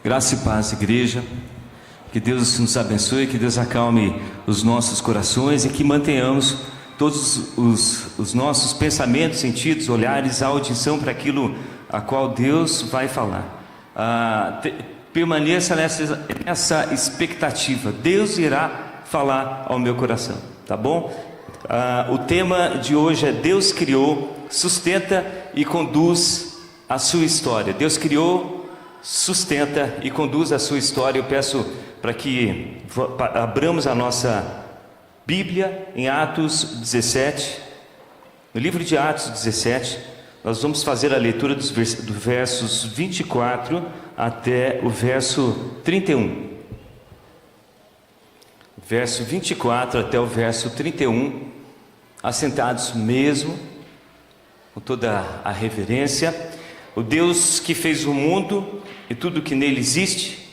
Graça e paz, igreja. Que Deus nos abençoe, que Deus acalme os nossos corações e que mantenhamos todos os nossos pensamentos, sentidos, olhares, a audição para aquilo a qual Deus vai falar. Permaneça nessa expectativa. Deus irá falar ao meu coração, tá bom? O tema de hoje é: Deus criou, sustenta e conduz a sua história. Deus criou, sustenta e conduz a sua história. Eu peço para que abramos a nossa Bíblia em Atos 17. No livro de Atos 17, nós vamos fazer a leitura dos versos 24 até o verso 31. Verso 24 até o verso 31, assentados mesmo, com toda a reverência. O Deus que fez o mundo e tudo que nele existe,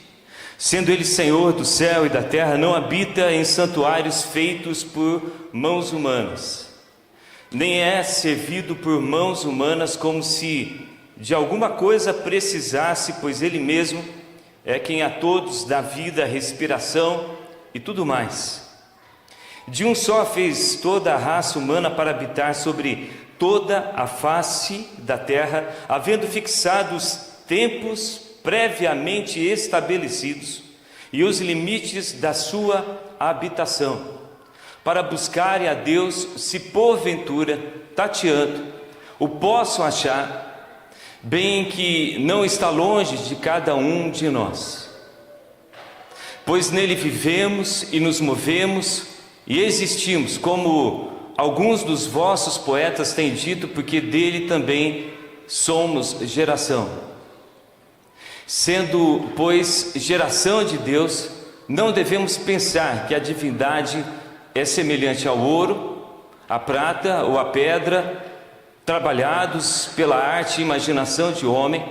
sendo Ele Senhor do céu e da terra, não habita em santuários feitos por mãos humanas, nem é servido por mãos humanas como se de alguma coisa precisasse, pois Ele mesmo é quem a todos dá vida, respiração e tudo mais. De um só fez toda a raça humana para habitar sobre toda a face da terra, havendo fixado os tempos previamente estabelecidos e os limites da sua habitação, para buscarem a Deus, se porventura, tateando, o possam achar, bem que não está longe de cada um de nós, pois nele vivemos e nos movemos e existimos, como alguns dos vossos poetas têm dito, porque dele também somos geração. Sendo, pois, geração de Deus, não devemos pensar que a divindade é semelhante ao ouro, à prata ou à pedra, trabalhados pela arte e imaginação de homem.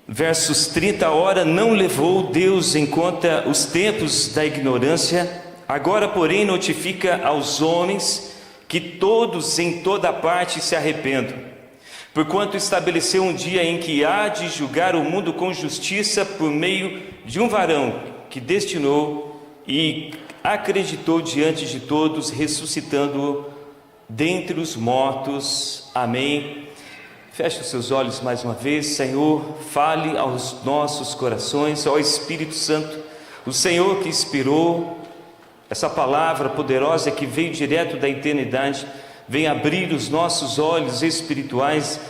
Versos 30, ora não levou Deus em conta os tempos da ignorância, agora porém notifica aos homens que todos em toda parte se arrependam, porquanto estabeleceu um dia em que há de julgar o mundo com justiça por meio de um varão que destinou e acreditou diante de todos, ressuscitando-o dentre os mortos. Amém. Feche os seus olhos mais uma vez. Senhor, fale aos nossos corações, ó Espírito Santo, o Senhor que inspirou essa palavra poderosa que veio direto da eternidade, vem abrir os nossos olhos espirituais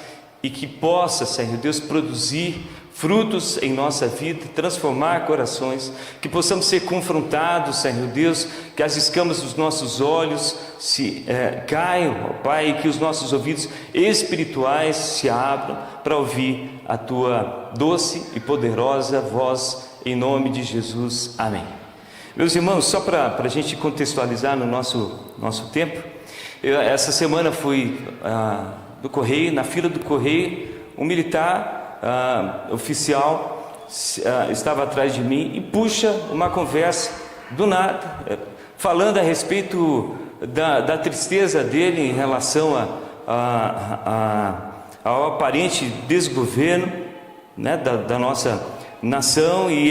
e que possa, Senhor Deus, produzir frutos em nossa vida, transformar corações, que possamos ser confrontados, Senhor Deus, que as escamas dos nossos olhos caiam, ó Pai, e que os nossos ouvidos espirituais se abram para ouvir a Tua doce e poderosa voz, em nome de Jesus. Amém. Meus irmãos, só para a gente contextualizar no nosso tempo, essa semana fui do Correio, na fila do Correio, um militar oficial estava atrás de mim e puxa uma conversa do nada, falando a respeito da tristeza dele em relação ao aparente desgoverno, né, da nossa nação, e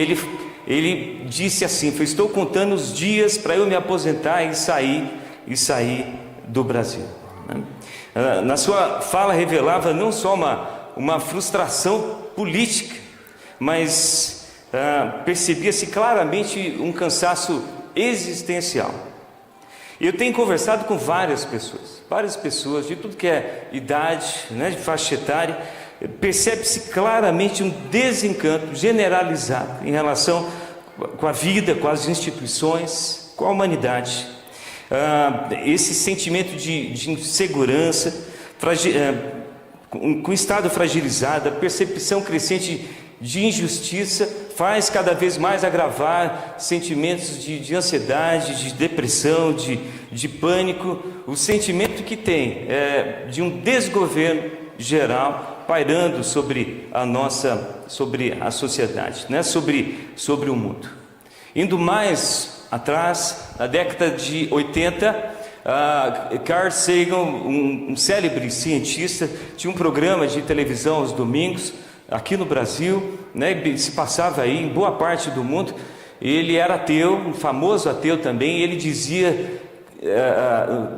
ele disse assim: estou contando os dias para eu me aposentar e sair do Brasil. Na sua fala revelava não só uma frustração política, mas percebia-se claramente um cansaço existencial. Eu tenho conversado com várias pessoas de tudo que é idade, né, de faixa etária. Percebe-se claramente um desencanto generalizado em relação com a vida, com as instituições, com a humanidade. Esse sentimento de insegurança, com o estado fragilizado, a percepção crescente de injustiça faz cada vez mais agravar sentimentos de ansiedade, de depressão, de pânico. O sentimento que tem de um desgoverno geral pairando sobre a sociedade, né? sobre o mundo. Indo mais atrás, na década de 80, Carl Sagan, um célebre cientista, tinha um programa de televisão aos domingos, aqui no Brasil, né, se passava aí em boa parte do mundo. Ele era ateu, um famoso ateu também. Ele dizia,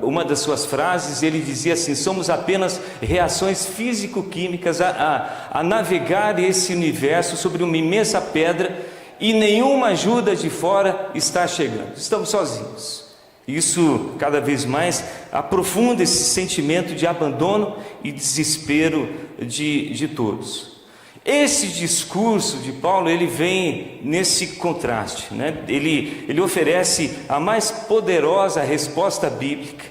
uma das suas frases, ele dizia assim: somos apenas reações físico-químicas a navegar esse universo sobre uma imensa pedra, e nenhuma ajuda de fora está chegando, estamos sozinhos. Isso cada vez mais aprofunda esse sentimento de abandono e desespero de todos. Esse discurso de Paulo, ele vem nesse contraste, né? Ele oferece a mais poderosa resposta bíblica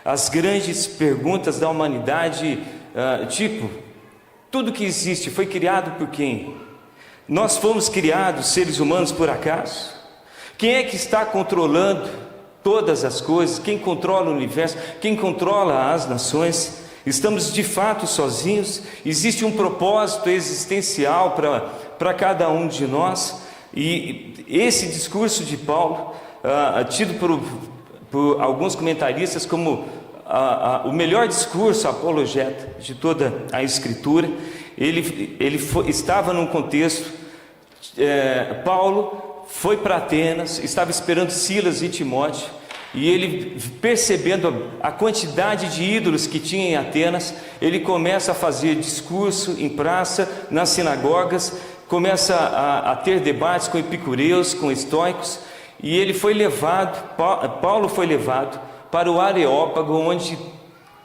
às grandes perguntas da humanidade, tipo: tudo que existe foi criado por quem? Nós fomos criados, seres humanos, por acaso? Quem é que está controlando todas as coisas? Quem controla o universo? Quem controla as nações? Estamos de fato sozinhos? Existe um propósito existencial para cada um de nós? E esse discurso de Paulo, tido por alguns comentaristas como o melhor discurso apologeta de toda a Escritura, estava num contexto. Paulo foi para Atenas, estava esperando Silas e Timóteo, e ele, percebendo a quantidade de ídolos que tinha em Atenas, ele começa a fazer discurso em praça, nas sinagogas, começa a ter debates com epicureus, com estoicos, e ele foi levado, Paulo foi levado para o Areópago, onde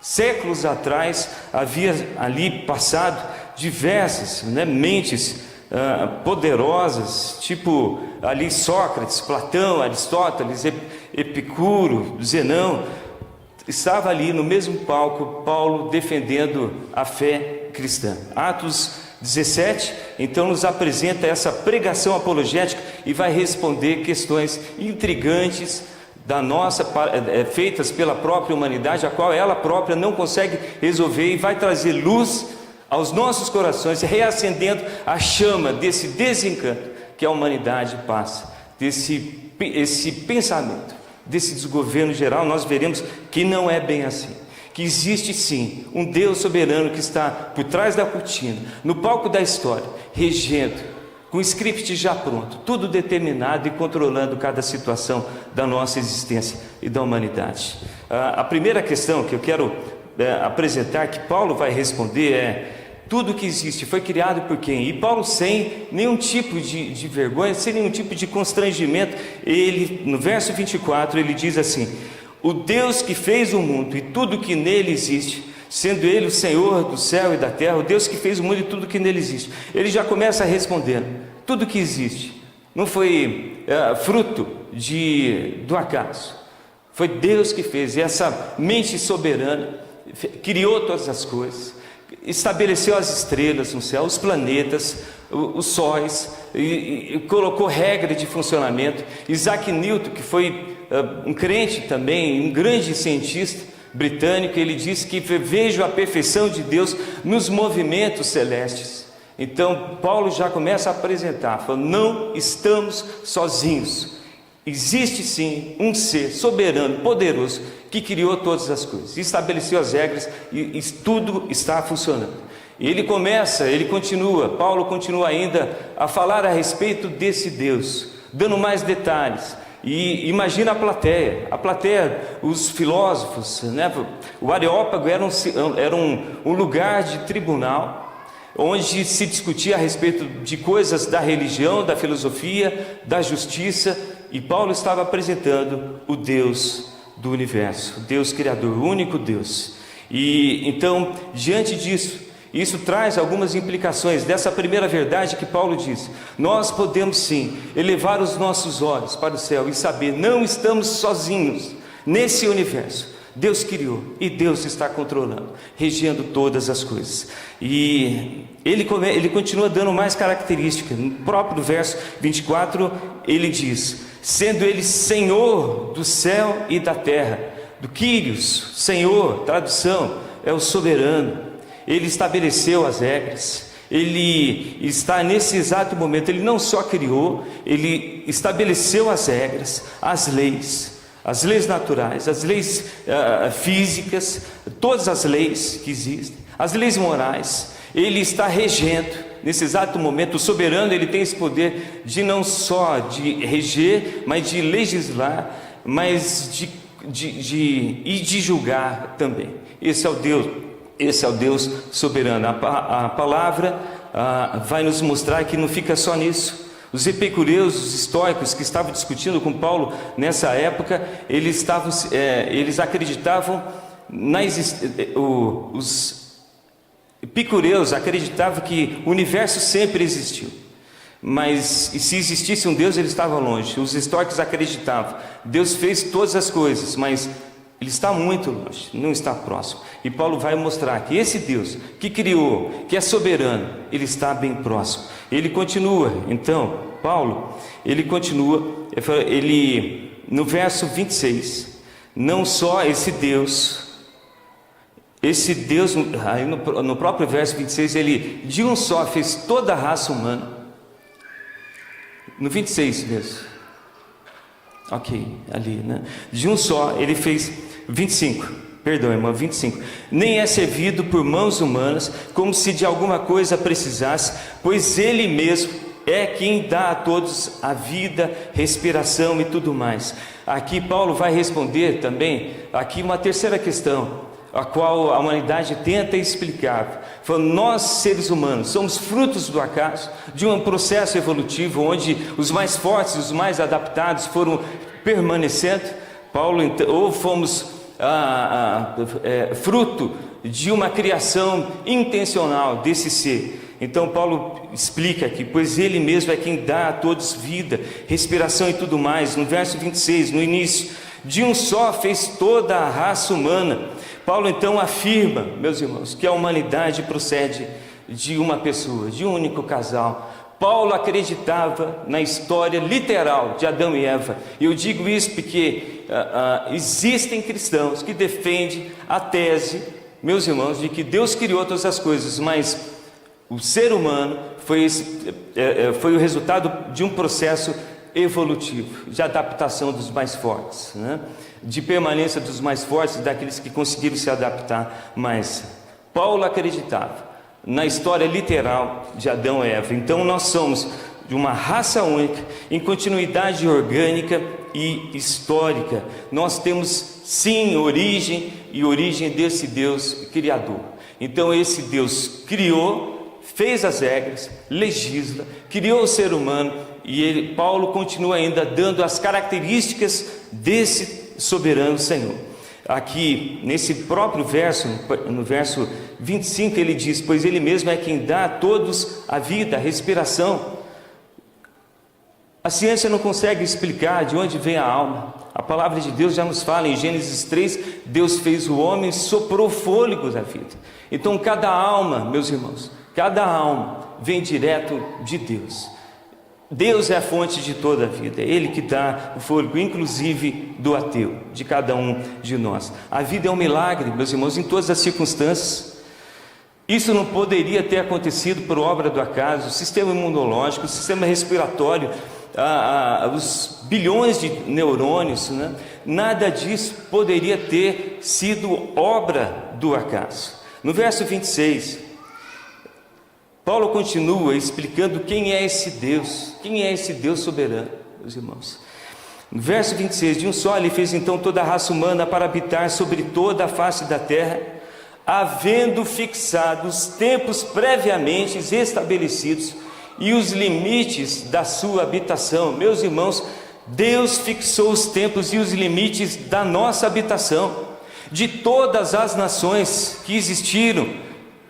séculos atrás havia ali passado diversas, mentes poderosas, tipo ali Sócrates, Platão, Aristóteles, Epicuro, Zenão. Estava ali no mesmo palco Paulo defendendo a fé cristã. Atos 17 então nos apresenta essa pregação apologética e vai responder questões intrigantes da nossa, feitas pela própria humanidade, a qual ela própria não consegue resolver, e vai trazer luz aos nossos corações, reacendendo a chama desse desencanto que a humanidade passa, esse pensamento, desse desgoverno geral. Nós veremos que não é bem assim, que existe sim um Deus soberano que está por trás da cortina, no palco da história, regendo, com o script já pronto, tudo determinado e controlando cada situação da nossa existência e da humanidade. A primeira questão que eu quero apresentar, que Paulo vai responder, é: tudo que existe foi criado por quem? E Paulo, sem nenhum tipo de vergonha, sem nenhum tipo de constrangimento, ele, no verso 24, ele diz assim: o Deus que fez o mundo e tudo que nele existe, sendo ele o Senhor do céu e da terra, o Deus que fez o mundo e tudo que nele existe. Ele já começa respondendo: tudo que existe não foi fruto do acaso, foi Deus que fez. E essa mente soberana criou todas as coisas, estabeleceu as estrelas no céu, os planetas, os sóis, e colocou regra de funcionamento. Isaac Newton, que foi um crente também, um grande cientista britânico, ele disse que vejo a perfeição de Deus nos movimentos celestes. Então Paulo já começa a apresentar, falando: não estamos sozinhos, existe sim um ser soberano, poderoso, que criou todas as coisas, estabeleceu as regras, e tudo está funcionando. E Paulo continua ainda a falar a respeito desse Deus, dando mais detalhes. E imagina a plateia, os filósofos, o Areópago era um lugar de tribunal, onde se discutia a respeito de coisas da religião, da filosofia, da justiça, e Paulo estava apresentando o Deus do universo, o Deus Criador, o único Deus. E então, diante disso, isso traz algumas implicações dessa primeira verdade que Paulo diz: nós podemos sim elevar os nossos olhos para o céu e saber, não estamos sozinhos nesse universo. Deus criou e Deus está controlando, regendo todas as coisas. E ele continua dando mais características. No próprio verso 24 ele diz: sendo ele Senhor do céu e da terra, do Kyrios, Senhor, tradução, é o soberano. Ele estabeleceu as regras, ele está nesse exato momento, ele não só criou, ele estabeleceu as regras, as leis naturais, as leis físicas, todas as leis que existem, as leis morais. Ele está regendo nesse exato momento, o soberano, ele tem esse poder de não só de reger, mas de legislar, mas de julgar também. Esse é o Deus soberano. A palavra vai nos mostrar que não fica só nisso. Os epicureus, os estoicos que estavam discutindo com Paulo nessa época, eles acreditavam os epicureus acreditavam que o universo sempre existiu, mas se existisse um Deus, ele estava longe. Os estoicos acreditavam, Deus fez todas as coisas, mas ele está muito longe, não está próximo. E Paulo vai mostrar que esse Deus que criou, que é soberano, ele está bem próximo. Ele continua, então, Paulo, ele continua, no verso 26, não só esse Deus, aí no próprio verso 26, ele de um só fez toda a raça humana. No 26 mesmo. Ok, ali, né? De um só, ele fez 25. Perdão, irmão, 25. Nem é servido por mãos humanas, como se de alguma coisa precisasse, pois ele mesmo é quem dá a todos a vida, respiração e tudo mais. Aqui Paulo vai responder também, aqui uma terceira questão, a qual a humanidade tenta explicar. Falando, nós seres humanos somos frutos do acaso, de um processo evolutivo, onde os mais fortes, os mais adaptados foram permanecendo. Paulo, ou fomos fruto de uma criação intencional desse ser. Então Paulo explica aqui, pois ele mesmo é quem dá a todos vida, respiração e tudo mais. No verso 26, no início, de um só fez toda a raça humana. Paulo então afirma, meus irmãos, que a humanidade procede de uma pessoa, de um único casal. Paulo acreditava na história literal de Adão e Eva. E eu digo isso porque existem cristãos que defendem a tese, meus irmãos, de que Deus criou todas as coisas, mas o ser humano foi o resultado de um processo evolutivo, de adaptação dos mais fortes, né? De permanência dos mais fortes, daqueles que conseguiram se adaptar. Mas Paulo acreditava na história literal de Adão e Eva. Então nós somos de uma raça única, em continuidade orgânica e histórica. Nós temos sim origem desse Deus criador. Então esse Deus criou, fez as regras, legisla, criou o ser humano, e Paulo continua ainda dando as características desse soberano Senhor. Aqui nesse próprio verso, no verso 25, ele diz, pois ele mesmo é quem dá a todos a vida, a respiração. A ciência não consegue explicar de onde vem a alma. A palavra de Deus já nos fala em Gênesis 3, Deus fez o homem e soprou fôlego da vida. Então cada alma, meus irmãos, cada alma vem direto de Deus. Deus é a fonte de toda a vida, é Ele que dá o fôlego, inclusive do ateu, de cada um de nós. A vida é um milagre, meus irmãos, em todas as circunstâncias. Isso não poderia ter acontecido por obra do acaso. O sistema imunológico, o sistema respiratório, os bilhões de neurônios, né? Nada disso poderia ter sido obra do acaso. No verso 26, Paulo continua explicando quem é esse Deus soberano, meus irmãos. No verso 26, de um só ele fez então toda a raça humana para habitar sobre toda a face da terra, havendo fixado os tempos previamente estabelecidos e os limites da sua habitação. Meus irmãos, Deus fixou os tempos e os limites da nossa habitação, de todas as nações que existiram,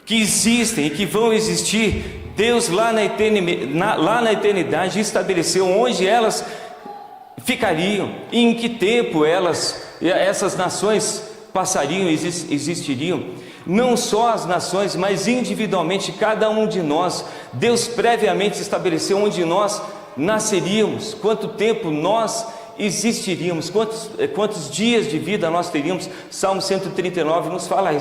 que existem e que vão existir. Deus lá na eternidade estabeleceu onde elas ficariam, e em que tempo essas nações passariam, existiriam. Não só as nações, mas individualmente cada um de nós. Deus previamente estabeleceu onde nós nasceríamos, quanto tempo nós existiríamos, quantos dias de vida nós teríamos. Salmo 139 nos fala a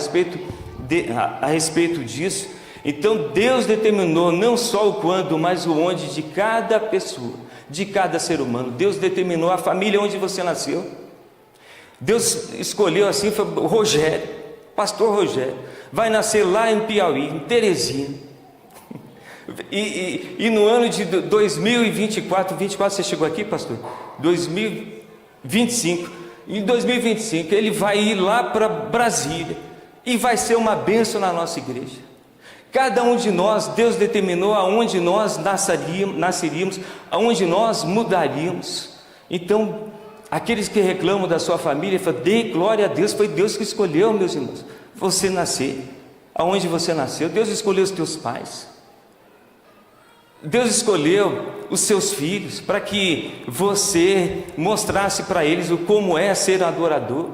respeito disso. Então Deus determinou não só o quando, mas o onde de cada pessoa, de cada ser humano. Deus determinou a família onde você nasceu. Deus escolheu assim, foi o Rogério, pastor Rogério, vai nascer lá em Piauí, em Teresina. E no ano de 2024, 24 você chegou aqui, pastor? 2025. Em 2025 ele vai ir lá para Brasília e vai ser uma bênção na nossa igreja. Cada um de nós, Deus determinou aonde nós nasceríamos, aonde nós mudaríamos. Então, aqueles que reclamam da sua família, falam: dê glória a Deus, foi Deus que escolheu, meus irmãos, você nascer. Aonde você nasceu, Deus escolheu os teus pais. Deus escolheu os seus filhos para que você mostrasse para eles o como é ser adorador.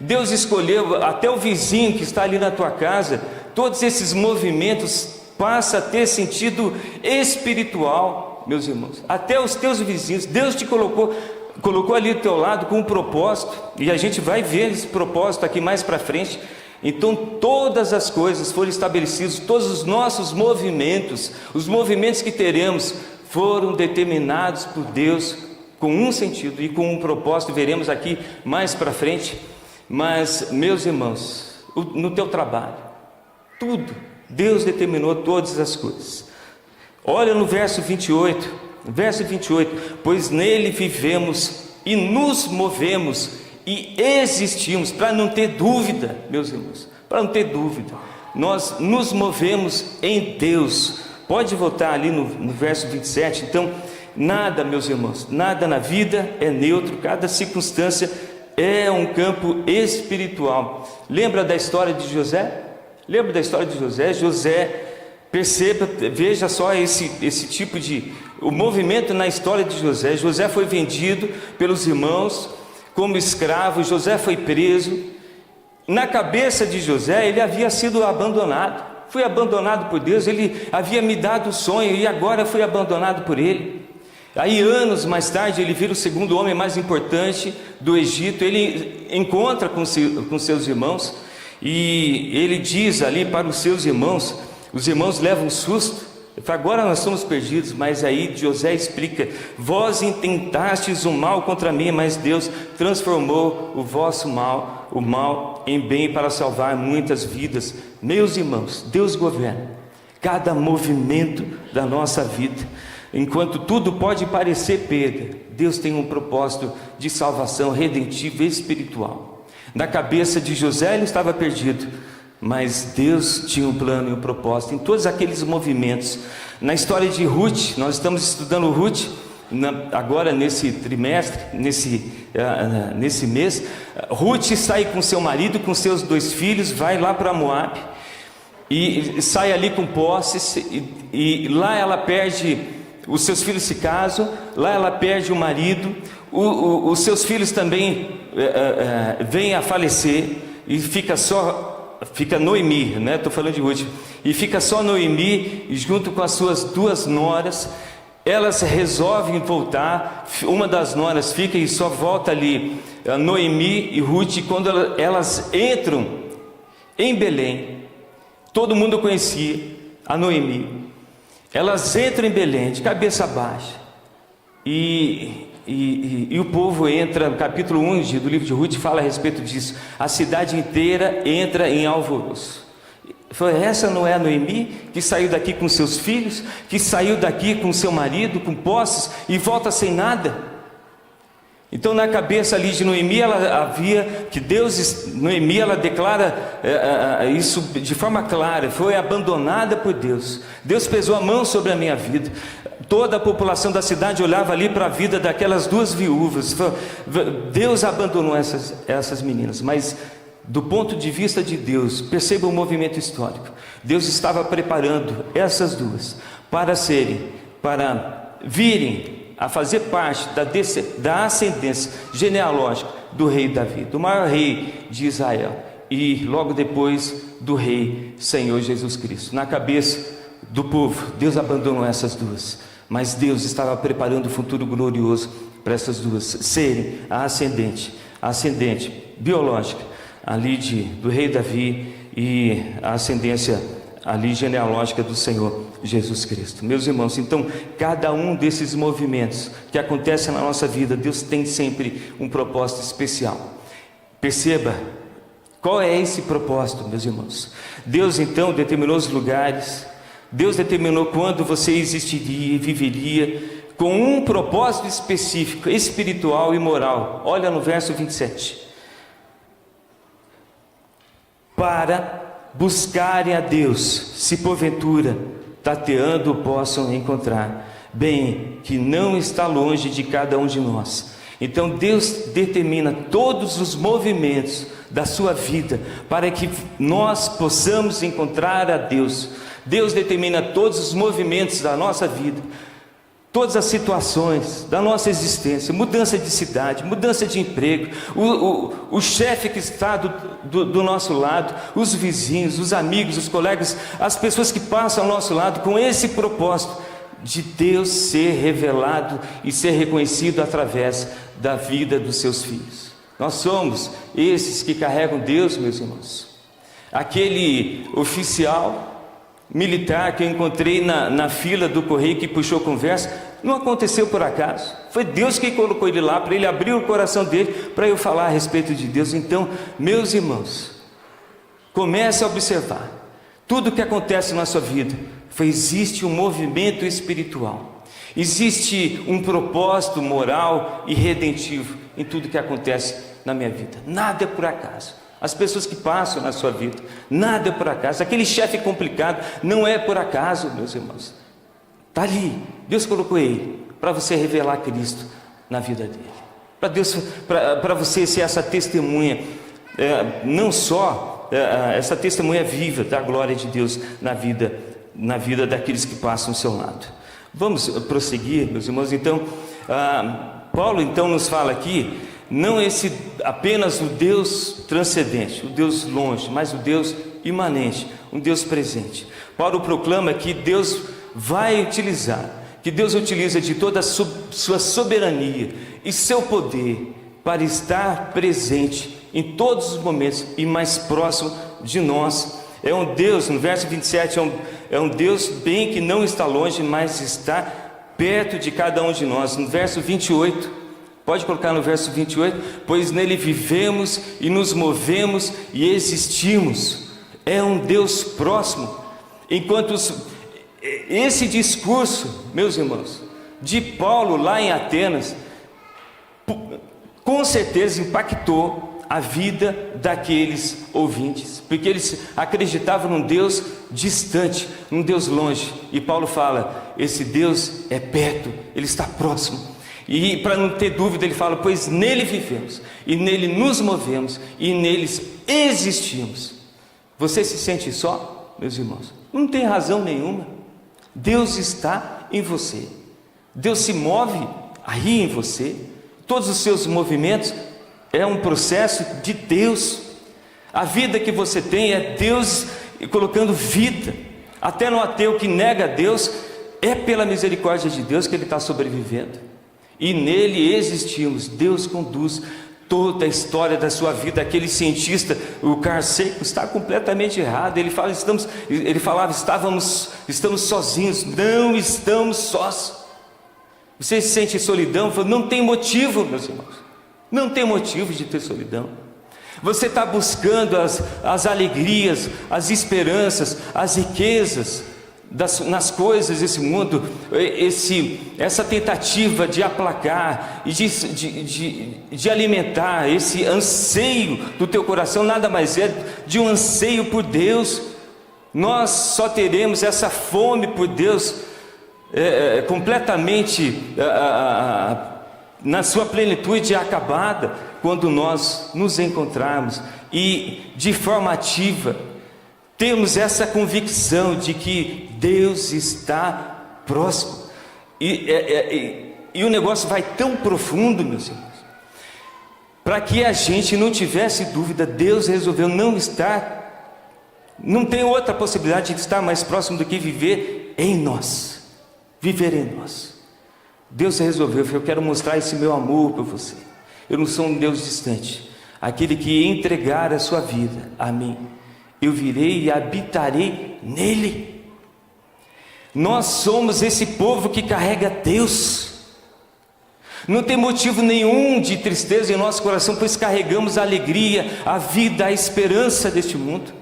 Deus escolheu até o vizinho que está ali na tua casa. Todos esses movimentos passam a ter sentido espiritual, meus irmãos. Até os teus vizinhos, Deus te colocou ali do teu lado com um propósito, e a gente vai ver esse propósito aqui mais para frente. Então todas as coisas foram estabelecidas, todos os nossos movimentos, os movimentos que teremos, foram determinados por Deus com um sentido e com um propósito. Veremos aqui mais para frente. Mas, meus irmãos, no teu trabalho, tudo, Deus determinou todas as coisas. Olha no verso 28, pois nele vivemos e nos movemos e existimos. Para não ter dúvida, meus irmãos, para não ter dúvida, nós nos movemos em Deus. Pode voltar ali no verso 27. Então, nada, meus irmãos, nada na vida é neutro, cada circunstância é um campo espiritual. Lembra da história de José? Lembra da história de José? José, perceba, veja só esse tipo de o movimento na história de José. José foi vendido pelos irmãos como escravo, José foi preso. Na cabeça de José, ele havia sido abandonado, foi abandonado por Deus. Ele havia me dado o sonho e agora fui abandonado por ele. Aí anos mais tarde ele vira o segundo homem mais importante do Egito. Ele encontra com seus irmãos e ele diz ali para os seus irmãos, os irmãos levam um susto, agora nós somos perdidos. Mas aí José explica: vós intentastes o mal contra mim, mas Deus transformou o vosso mal, o mal em bem, para salvar muitas vidas. Meus irmãos, Deus governa cada movimento da nossa vida. Enquanto tudo pode parecer perda, Deus tem um propósito de salvação redentiva e espiritual. Na cabeça de José ele estava perdido, mas Deus tinha um plano e um propósito em todos aqueles movimentos. Na história de Ruth, nós estamos estudando Ruth agora nesse trimestre, nesse mês. Ruth sai com seu marido, com seus 2 filhos, vai lá para Moabe e sai ali com posses, e lá ela perde. Os seus filhos se casam, lá ela perde o marido, os seus filhos também vêm a falecer, e fica Noemi, né? Estou falando de Ruth, e fica só Noemi junto com as suas 2 noras. Elas resolvem voltar, uma das noras fica e só volta ali Noemi e Ruth. Quando elas entram em Belém, todo mundo conhecia a Noemi. Elas entram em Belém de cabeça baixa, e o povo entra. No capítulo 1 do livro de Ruth fala a respeito disso. A cidade inteira entra em alvoroço. Essa não é a Noemi que saiu daqui com seus filhos, que saiu daqui com seu marido, com posses, e volta sem nada? Então, na cabeça ali de Noemi, ela havia que Noemi, ela declara isso de forma clara: foi abandonada por Deus. Deus pesou a mão sobre a minha vida. Toda a população da cidade olhava ali para a vida daquelas 2 viúvas. Deus abandonou essas meninas. Mas do ponto de vista de Deus, perceba o movimento histórico. Deus estava preparando essas 2 para virem a fazer parte da ascendência genealógica do rei Davi, do maior rei de Israel, e logo depois do rei Senhor Jesus Cristo. Na cabeça do povo, Deus abandonou essas 2, mas Deus estava preparando o futuro glorioso para essas 2 serem a ascendente biológica ali do rei Davi, e a ascendência ali genealógica do Senhor Jesus Cristo. Meus irmãos, então cada um desses movimentos que acontecem na nossa vida, Deus tem sempre um propósito especial. Perceba qual é esse propósito, meus irmãos. Deus então determinou os lugares, Deus determinou quando você existiria e viveria, com um propósito específico, espiritual e moral. Olha no verso 27. Para buscarem a Deus, se porventura tateando possam encontrar, bem que não está longe de cada um de nós. Então Deus determina todos os movimentos da sua vida para que nós possamos encontrar a Deus. Deus determina todos os movimentos da nossa vida, todas as situações da nossa existência, mudança de cidade, mudança de emprego, o chefe que está do nosso lado, os vizinhos, os amigos, os colegas, as pessoas que passam ao nosso lado, com esse propósito de Deus ser revelado e ser reconhecido através da vida dos seus filhos. Nós somos esses que carregam Deus, meus irmãos. Aquele oficial militar que eu encontrei na fila do correio, que puxou conversa, não aconteceu por acaso. Foi Deus que colocou ele lá, para ele abrir o coração dele, para eu falar a respeito de Deus. Então, meus irmãos, comece a observar tudo o que acontece na sua vida. Existe um movimento espiritual, existe um propósito moral e redentivo em tudo que acontece na minha vida. Nada é por acaso. As pessoas que passam na sua vida, nada é por acaso. Aquele chefe complicado não é por acaso, meus irmãos. Está ali, Deus colocou ele para você revelar Cristo na vida dele, para você ser essa testemunha, não só essa testemunha viva da glória de Deus na vida daqueles que passam ao seu lado. Vamos prosseguir, meus irmãos. Então, Paulo então nos fala aqui, não apenas o Deus transcendente, o Deus longe, mas o Deus imanente, um Deus presente. Paulo proclama que Deus vai utilizar, que Deus utiliza de toda a sua soberania e seu poder para estar presente em todos os momentos e mais próximo de nós. É um Deus, no verso 27, é um Deus bem que não está longe, mas está perto de cada um de nós. No verso 28, pode colocar no verso 28, pois nele vivemos e nos movemos e existimos. É um Deus próximo. Enquanto esse discurso, meus irmãos, de Paulo lá em Atenas, com certeza impactou a vida daqueles ouvintes, porque eles acreditavam num Deus distante, num Deus longe. E Paulo fala, esse Deus é perto, ele está próximo. E para não ter dúvida, ele fala, pois nele vivemos, e nele nos movemos, e neles existimos. Você se sente só, meus irmãos? Não tem razão nenhuma. Deus está em você, Deus se move aí em você, todos os seus movimentos é um processo de Deus. A vida que você tem é Deus colocando vida. Até no ateu que nega Deus, é pela misericórdia de Deus que ele está sobrevivendo, e nele existimos. Deus conduz toda a história da sua vida. Aquele cientista, o Carl Sagan, está completamente errado. Ele falava, estamos sozinhos. Não estamos sós. Você se sente solidão? Não tem motivo, meus irmãos, não tem motivo de ter solidão. Você está buscando as alegrias, as esperanças, as riquezas nas coisas desse mundo, essa tentativa de aplacar e de alimentar esse anseio do teu coração, nada mais é de um anseio por Deus. Nós só teremos essa fome por Deus completamente na sua plenitude acabada, quando nós nos encontrarmos e de forma ativa temos essa convicção de que Deus está próximo. E o negócio vai tão profundo, meus irmãos, para que a gente não tivesse dúvida, Deus resolveu não tem outra possibilidade de estar mais próximo do que viver em nós. Viver em nós. Deus resolveu, eu quero mostrar esse meu amor por você. Eu não sou um Deus distante. Aquele que entregar a sua vida a mim, eu virei e habitarei nele. Nós somos esse povo que carrega Deus. Não tem motivo nenhum de tristeza em nosso coração, pois carregamos a alegria, a vida, a esperança deste mundo.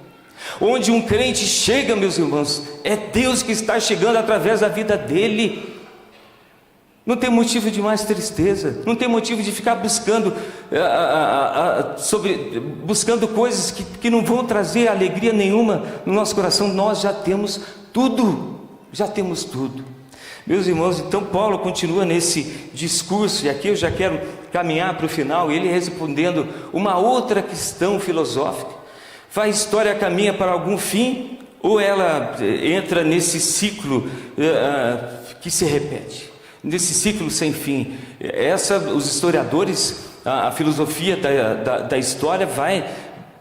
Onde um crente chega, meus irmãos, é Deus que está chegando através da vida dele. Não tem motivo de mais tristeza, não tem motivo de ficar buscando buscando coisas que não vão trazer alegria nenhuma no nosso coração. Nós já temos tudo, já temos tudo. Meus irmãos, então Paulo continua nesse discurso, e aqui eu já quero caminhar para o final, ele respondendo uma outra questão filosófica. A história caminha para algum fim, ou ela entra nesse ciclo que se repete? Nesse ciclo sem fim. Os historiadores, a filosofia da história vai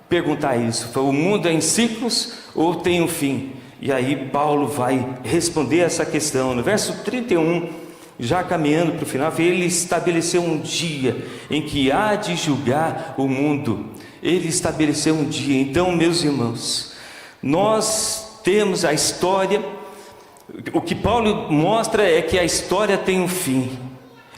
perguntar isso: o mundo é em ciclos ou tem um fim? E aí Paulo vai responder essa questão. No verso 31, já caminhando para o final, ele estabeleceu um dia em que há de julgar o mundo. Ele estabeleceu um dia. Então, meus irmãos, nós temos a história. O que Paulo mostra é que a história tem um fim,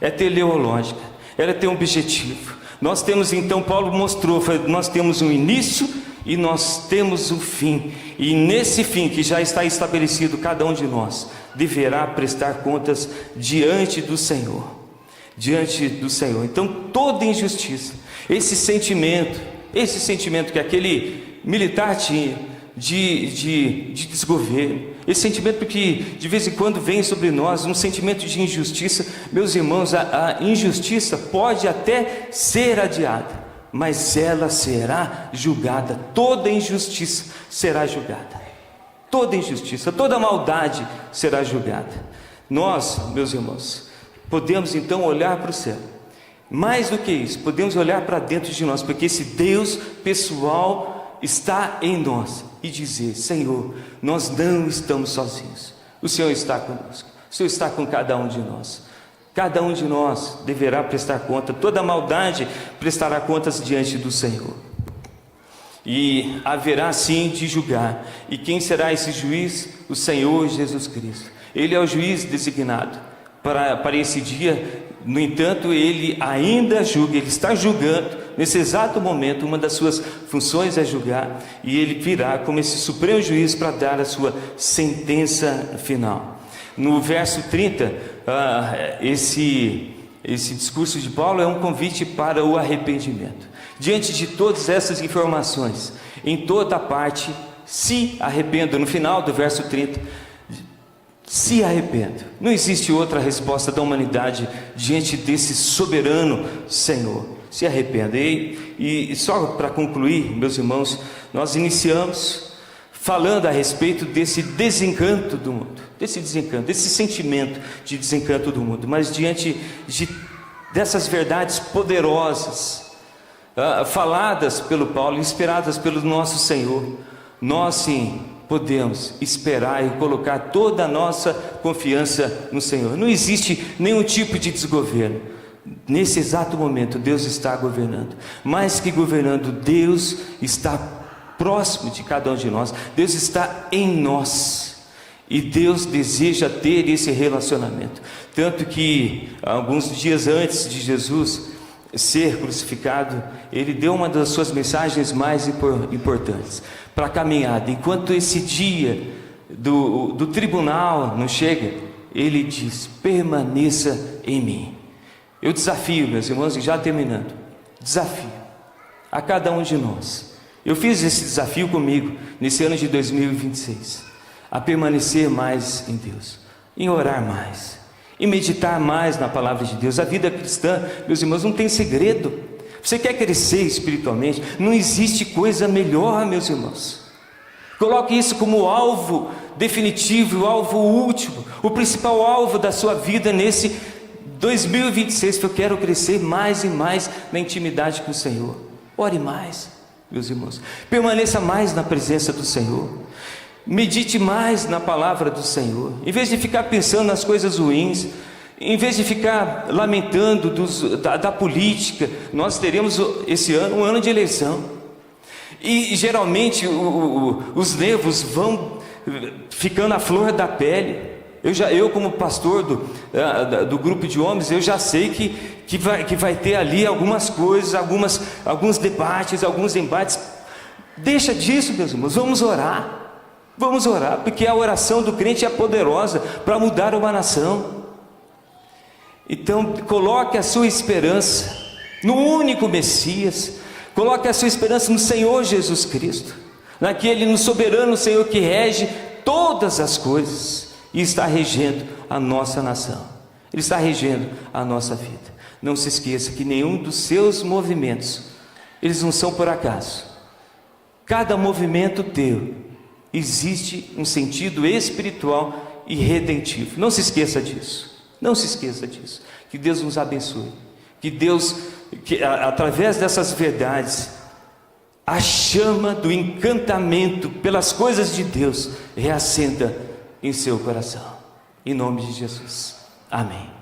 é teleológica, ela tem um objetivo. Nós temos, então, Paulo mostrou, nós temos um início e nós temos um fim. E nesse fim que já está estabelecido, cada um de nós deverá prestar contas diante do Senhor. Diante do Senhor. Então, toda injustiça, esse sentimento que aquele militar tinha, de desgoverno, esse sentimento que de vez em quando vem sobre nós, um sentimento de injustiça. Meus irmãos, a injustiça pode até ser adiada, mas ela será julgada. Toda injustiça será julgada, toda injustiça, toda maldade será julgada. Nós, meus irmãos, podemos então olhar para o céu. Mais do que isso, podemos olhar para dentro de nós, porque esse Deus pessoal está em nós, e dizer: Senhor, nós não estamos sozinhos, o Senhor está conosco, o Senhor está com cada um de nós. Cada um de nós deverá prestar conta, toda maldade prestará contas diante do Senhor, e haverá sim de julgar. E quem será esse juiz? O Senhor Jesus Cristo. Ele é o juiz designado para esse dia. No entanto, ele ainda julga, ele está julgando nesse exato momento. Uma das suas funções é julgar, e ele virá como esse supremo juiz para dar a sua sentença final. No verso 30, esse discurso de Paulo é um convite para o arrependimento. Diante de todas essas informações, em toda parte, se arrependa. No final do verso 30, se arrependa. Não existe outra resposta da humanidade diante desse soberano Senhor. Se arrependa. E só para concluir, meus irmãos, nós iniciamos falando a respeito desse desencanto do mundo, desse sentimento de desencanto do mundo. Mas diante dessas verdades poderosas, faladas pelo Paulo, inspiradas pelo nosso Senhor, nós sim podemos esperar e colocar toda a nossa confiança no Senhor. Não existe nenhum tipo de desgoverno. Nesse exato momento, Deus está governando. Mais que governando, Deus está próximo de cada um de nós. Deus está em nós. E Deus deseja ter esse relacionamento. Tanto que, alguns dias antes de Jesus ser crucificado, ele deu uma das suas mensagens mais importantes para a caminhada. Enquanto esse dia do tribunal não chega, ele diz: permaneça em mim. Eu desafio, meus irmãos, e já terminando, desafio a cada um de nós. Eu fiz esse desafio comigo nesse ano de 2026, a permanecer mais em Deus, em orar mais, em meditar mais na palavra de Deus. A vida cristã, meus irmãos, não tem segredo. Você quer crescer espiritualmente? Não existe coisa melhor, meus irmãos. Coloque isso como alvo definitivo, o alvo último, o principal alvo da sua vida nesse 2026, que eu quero crescer mais e mais na intimidade com o Senhor. Ore mais, meus irmãos. Permaneça mais na presença do Senhor. Medite mais na palavra do Senhor. Em vez de ficar pensando nas coisas ruins, em vez de ficar lamentando da política, nós teremos esse ano um ano de eleição. E geralmente os nervos vão ficando à flor da pele. Eu como pastor do grupo de homens, eu já sei que vai ter ali algumas coisas, alguns debates, alguns embates Deixa disso, meus irmãos, vamos orar. Vamos orar, porque a oração do crente é poderosa para mudar uma nação. Então, coloque a sua esperança no único Messias, coloque a sua esperança no Senhor Jesus Cristo, no soberano Senhor que rege todas as coisas e está regendo a nossa nação, Ele está regendo a nossa vida. Não se esqueça que nenhum dos seus movimentos, eles não são por acaso. Cada movimento teu, existe um sentido espiritual e redentivo. Não se esqueça disso. Não se esqueça disso. Que Deus nos abençoe. Que Deus, através dessas verdades, a chama do encantamento pelas coisas de Deus reacenda em seu coração. Em nome de Jesus. Amém.